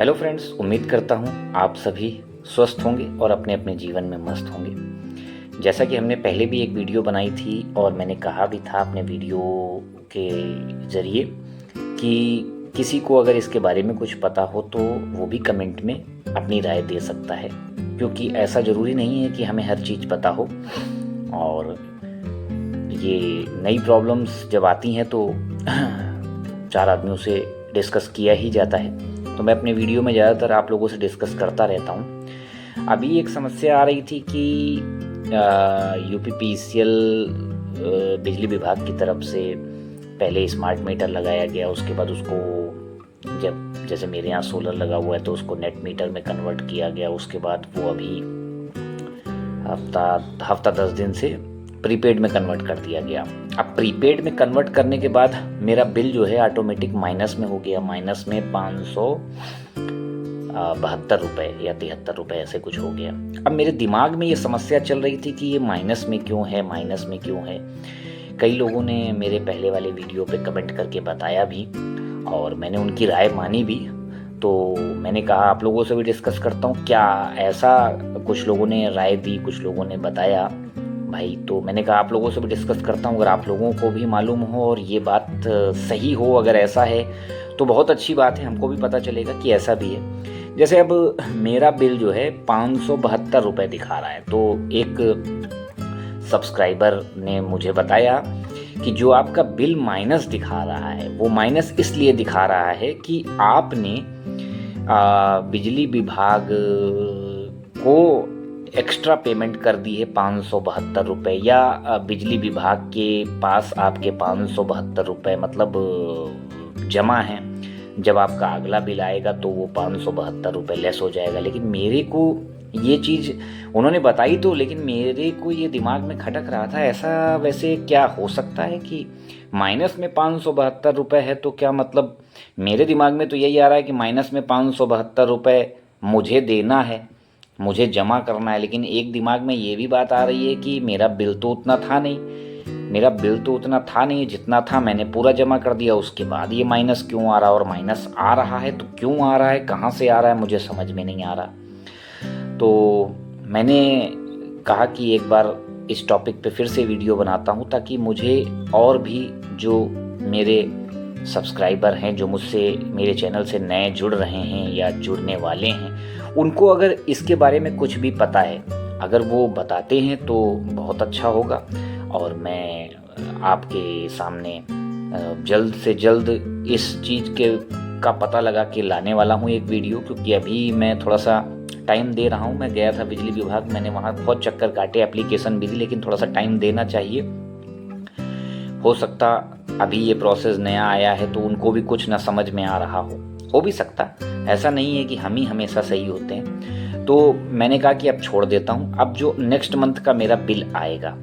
Hello friends, उम्मीद करता हूँ आप सभी स्वस्थ होंगे और अपने अपने जीवन में मस्त होंगे। जैसा कि हमने पहले भी एक वीडियो बनाई थी और मैंने कहा भी था अपने वीडियो के ज़रिए कि किसी को अगर इसके बारे में कुछ पता हो तो वो भी कमेंट में अपनी राय दे सकता है, क्योंकि ऐसा ज़रूरी नहीं है कि हमें हर चीज़ पता हो। और ये नई प्रॉब्लम्स जब आती हैं तो चार आदमियों से डिस्कस किया ही जाता है। तो मैं अपने वीडियो में ज़्यादातर आप लोगों से डिस्कस करता रहता हूँ। अभी एक समस्या आ रही थी कि यूपीपीसीएल बिजली विभाग की तरफ से पहले स्मार्ट मीटर लगाया गया, उसके बाद उसको जब जैसे मेरे यहाँ सोलर लगा हुआ है तो उसको नेट मीटर में कन्वर्ट किया गया। उसके बाद वो अभी हफ्ता 10 दिन से प्रीपेड में कन्वर्ट कर दिया गया। अब प्रीपेड में कन्वर्ट करने के बाद मेरा बिल जो है ऑटोमेटिक माइनस में हो गया, माइनस में 572 रुपये या 73 रुपये ऐसे कुछ हो गया। अब मेरे दिमाग में ये समस्या चल रही थी कि ये माइनस में क्यों है, माइनस में क्यों है। कई लोगों ने मेरे पहले वाले वीडियो पे कमेंट करके बताया भी और मैंने उनकी राय मानी भी। तो मैंने कहा आप लोगों से भी डिस्कस करता हूँ, क्या ऐसा कुछ लोगों ने राय दी, कुछ लोगों ने बताया भाई। तो मैंने कहा आप लोगों से भी डिस्कस करता हूँ, अगर आप लोगों को भी मालूम हो और ये बात सही हो, अगर ऐसा है तो बहुत अच्छी बात है, हमको भी पता चलेगा कि ऐसा भी है। जैसे अब मेरा बिल जो है 572 रुपये दिखा रहा है, तो एक सब्सक्राइबर ने मुझे बताया कि जो आपका बिल माइनस दिखा रहा है वो माइनस इसलिए दिखा रहा है कि आपने बिजली विभाग को एक्स्ट्रा पेमेंट कर दी है 572 रुपये, या बिजली विभाग के पास आपके 572 रुपये मतलब जमा हैं। जब आपका अगला बिल आएगा तो वो 572 रुपये लेस हो जाएगा। लेकिन मेरे को ये चीज़ उन्होंने बताई तो, लेकिन मेरे को ये दिमाग में खटक रहा था, ऐसा वैसे क्या हो सकता है कि माइनस में 572 रुपये है तो क्या मतलब मेरे दिमाग में तो यही आ रहा है कि माइनस में 572 रुपये मुझे देना है, मुझे जमा करना है। लेकिन एक दिमाग में ये भी बात आ रही है कि मेरा बिल तो उतना था नहीं, मेरा बिल तो उतना था नहीं, जितना था मैंने पूरा जमा कर दिया, उसके बाद ये माइनस क्यों आ रहा है। और माइनस आ रहा है तो क्यों आ रहा है, कहाँ से आ रहा है, मुझे समझ में नहीं आ रहा। तो मैंने कहा कि एक बार इस टॉपिक पे फिर से वीडियो बनाता हूँ, ताकि मुझे और भी जो मेरे सब्सक्राइबर हैं, जो मुझसे मेरे चैनल से नए जुड़ रहे हैं या जुड़ने वाले हैं, उनको अगर इसके बारे में कुछ भी पता है, अगर वो बताते हैं तो बहुत अच्छा होगा। और मैं आपके सामने जल्द से जल्द इस चीज़ का पता लगा के लाने वाला हूँ एक वीडियो, क्योंकि अभी मैं थोड़ा सा टाइम दे रहा हूँ। मैं गया था बिजली विभाग, मैंने वहाँ बहुत चक्कर काटे, एप्लीकेशन भी दी, लेकिन थोड़ा सा टाइम देना चाहिए। हो सकता अभी ये प्रोसेस नया आया है तो उनको भी कुछ ना समझ में आ रहा हो भी सकता। ऐसा नहीं है कि हम ही हमेशा सही होते हैं। तो मैंने कहा कि अब छोड़ देता हूँ। अब जो नेक्स्ट मंथ का मेरा बिल आएगा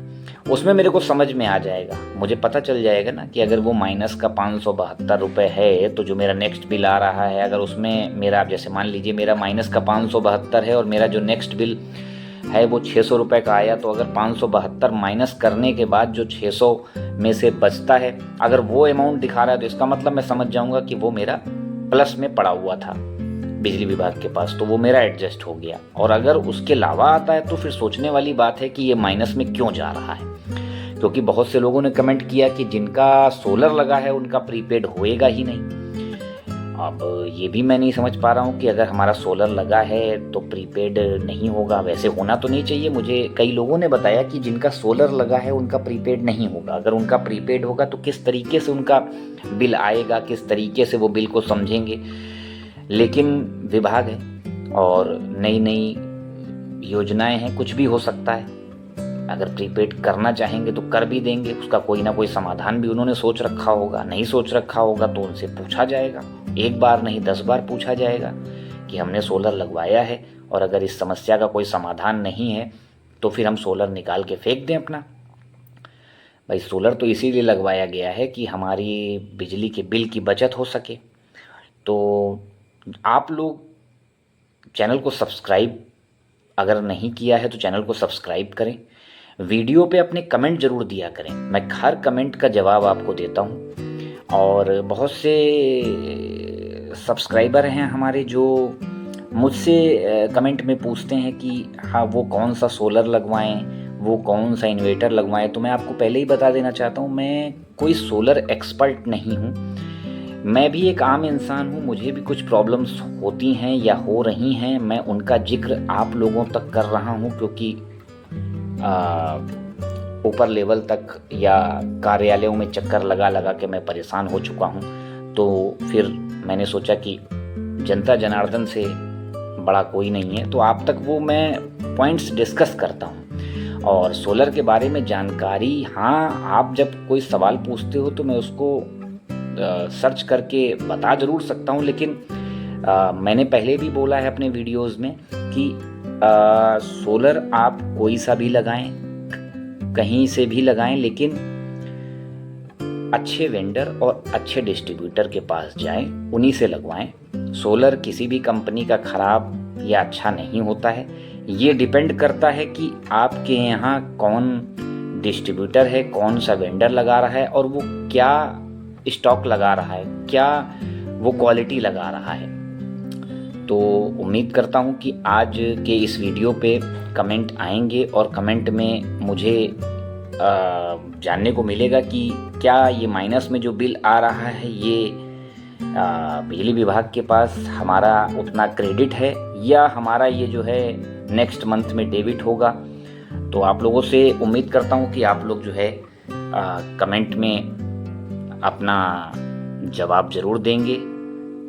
उसमें मेरे को समझ में आ जाएगा, मुझे पता चल जाएगा ना कि अगर वो माइनस का 572 रुपये है तो जो मेरा नेक्स्ट बिल आ रहा है, अगर उसमें मेरा, जैसे मान लीजिए मेरा माइनस का 572 है और मेरा जो नेक्स्ट बिल है वो 600 रुपये का आया, तो अगर 572 माइनस करने के बाद जो 600 में से बचता है, अगर वो अमाउंट दिखा रहा है तो इसका मतलब मैं समझ जाऊंगा कि वो मेरा प्लस में पड़ा हुआ था बिजली विभाग के पास, तो वो मेरा एडजस्ट हो गया। और अगर उसके अलावा आता है तो फिर सोचने वाली बात है कि ये माइनस में क्यों जा रहा है, क्योंकि बहुत से लोगों ने कमेंट किया कि जिनका सोलर लगा है उनका प्रीपेड होएगा ही नहीं। अब ये भी मैं नहीं समझ पा रहा हूँ कि अगर हमारा सोलर लगा है तो प्रीपेड नहीं होगा, वैसे होना तो नहीं चाहिए। मुझे कई लोगों ने बताया कि जिनका सोलर लगा है उनका प्रीपेड नहीं होगा। अगर उनका प्रीपेड होगा तो किस तरीके से उनका बिल आएगा, किस तरीके से वो बिल को समझेंगे। लेकिन विभाग है और नई नई योजनाएं हैं, कुछ भी हो सकता है। अगर प्रीपेड करना चाहेंगे तो कर भी देंगे, उसका कोई ना कोई समाधान भी उन्होंने सोच रखा होगा। नहीं सोच रखा होगा तो उनसे पूछा जाएगा, एक बार नहीं 10 बार पूछा जाएगा कि हमने सोलर लगवाया है और अगर इस समस्या का कोई समाधान नहीं है तो फिर हम सोलर निकाल के फेंक दें अपना। भाई सोलर तो इसीलिए लगवाया गया है कि हमारी बिजली के बिल की बचत हो सके। तो आप लोग चैनल को सब्सक्राइब अगर नहीं किया है तो चैनल को सब्सक्राइब करें, वीडियो पे अपने कमेंट ज़रूर दिया करें, मैं हर कमेंट का जवाब आपको देता हूँ। और बहुत से सब्सक्राइबर हैं हमारे जो मुझसे कमेंट में पूछते हैं कि हाँ वो कौन सा सोलर लगवाएं, वो कौन सा इन्वर्टर लगवाएं, तो मैं आपको पहले ही बता देना चाहता हूँ मैं कोई सोलर एक्सपर्ट नहीं हूँ। मैं भी एक आम इंसान हूँ, मुझे भी कुछ प्रॉब्लम्स होती हैं या हो रही हैं। मैं उनका जिक्र आप लोगों तक कर रहा हूँ क्योंकि ऊपर लेवल तक या कार्यालयों में चक्कर लगा लगा के मैं परेशान हो चुका हूँ। तो फिर मैंने सोचा कि जनता जनार्दन से बड़ा कोई नहीं है, तो आप तक वो मैं पॉइंट्स डिस्कस करता हूँ। और सोलर के बारे में जानकारी, हाँ आप जब कोई सवाल पूछते हो तो मैं उसको सर्च करके बता ज़रूर सकता हूँ, लेकिन मैंने पहले भी बोला है अपने वीडियोस में कि सोलर आप कोई सा भी लगाएं, कहीं से भी लगाएं, लेकिन अच्छे वेंडर और अच्छे डिस्ट्रीब्यूटर के पास जाएं, उन्हीं से लगवाएं। सोलर किसी भी कंपनी का ख़राब या अच्छा नहीं होता है, ये डिपेंड करता है कि आपके यहाँ कौन डिस्ट्रीब्यूटर है, कौन सा वेंडर लगा रहा है और वो क्या स्टॉक लगा रहा है, क्या वो क्वालिटी लगा रहा है। तो उम्मीद करता हूँ कि आज के इस वीडियो पे कमेंट आएंगे और कमेंट में मुझे जानने को मिलेगा कि क्या ये माइनस में जो बिल आ रहा है ये बिजली विभाग के पास हमारा उतना क्रेडिट है या हमारा ये जो है नेक्स्ट मंथ में डेबिट होगा। तो आप लोगों से उम्मीद करता हूँ कि आप लोग जो है कमेंट में अपना जवाब ज़रूर देंगे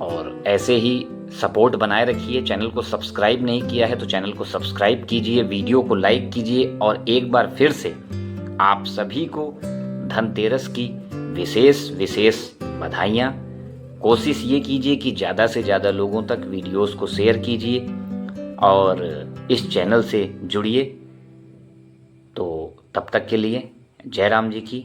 और ऐसे ही सपोर्ट बनाए रखिए। चैनल को सब्सक्राइब नहीं किया है तो चैनल को सब्सक्राइब कीजिए, वीडियो को लाइक कीजिए और एक बार फिर से आप सभी को धनतेरस की विशेष बधाइयाँ। कोशिश ये कीजिए कि ज़्यादा से ज़्यादा लोगों तक वीडियोस को शेयर कीजिए और इस चैनल से जुड़िए। तो तब तक के लिए जय राम जी की